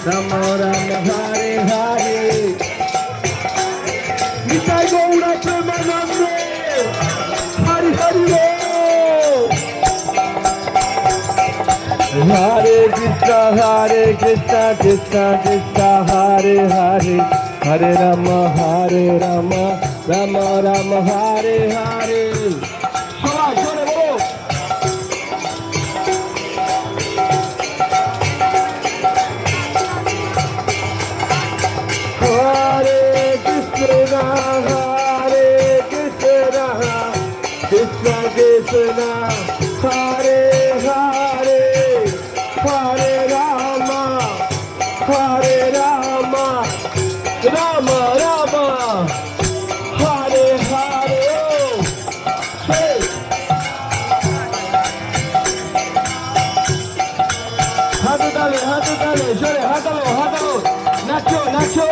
Rama Rama Hare Hare Nitai Gaura Premanande Hari Hari Bol Hare Krishna Krishna Krishna Hare Hare Hare Rama Rama Rama Hare Hare সবাই জোরে বলো Hare Krishna Krishna Krishna Hare Hare Hare Rama Rama Rama Hare Hare Hey হাত তালে জোরে হাত তালো নাচো